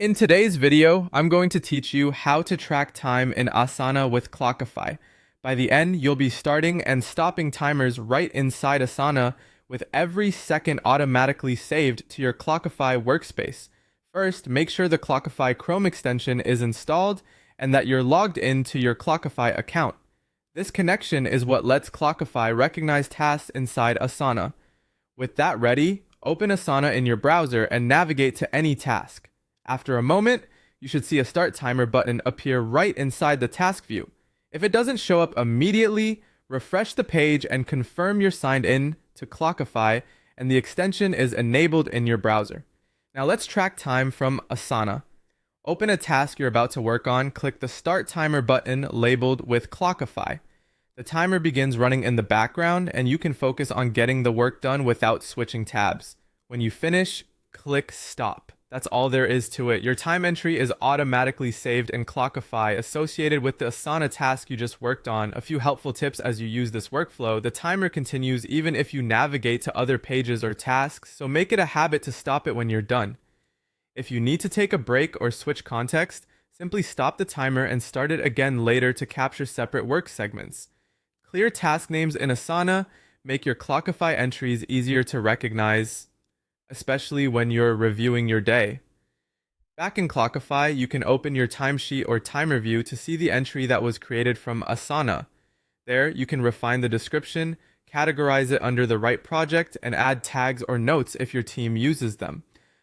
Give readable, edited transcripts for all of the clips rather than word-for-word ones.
In today's video, I'm going to teach you how to track time in Asana with Clockify. By the end, you'll be starting and stopping timers right inside Asana with every second automatically saved to your Clockify workspace. First, make sure the Clockify Chrome extension is installed and that you're logged into your Clockify account. This connection is what lets Clockify recognize tasks inside Asana. With that ready, open Asana in your browser and navigate to any task. After a moment, you should see a start timer button appear right inside the task view. If it doesn't show up immediately, refresh the page and confirm you're signed in to Clockify and the extension is enabled in your browser. Now let's track time from Asana. Open a task you're about to work on, click the start timer button labeled with Clockify. The timer begins running in the background and you can focus on getting the work done without switching tabs. When you finish, click stop. That's all there is to it. Your time entry is automatically saved in Clockify associated with the Asana task you just worked on. A few helpful tips as you use this workflow. The timer continues even if you navigate to other pages or tasks, so make it a habit to stop it when you're done. If you need to take a break or switch context, simply stop the timer and start it again later to capture separate work segments. Clear task names in Asana make your Clockify entries easier to recognize, especially when you're reviewing your day. Back in Clockify, you can open your timesheet or timer view to see the entry that was created from Asana. There, you can refine the description, categorize it under the right project, and add tags or notes if your team uses them.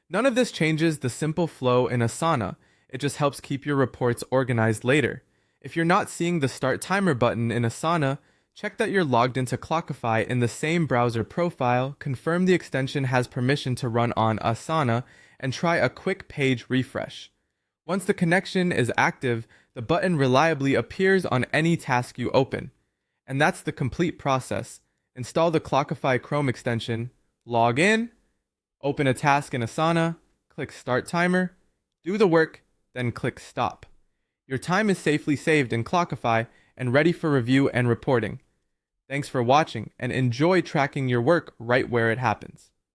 None of this changes the simple flow in Asana. It just helps keep your reports organized later. If you're not seeing the start timer button in Asana, check that you're logged into Clockify in the same browser profile, confirm the extension has permission to run on Asana, and try a quick page refresh. Once the connection is active, the button reliably appears on any task you open. And that's the complete process. Install the Clockify Chrome extension, log in, open a task in Asana, click Start Timer, do the work, then click Stop. Your time is safely saved in Clockify and ready for review and reporting. Thanks for watching and enjoy tracking your work right where it happens.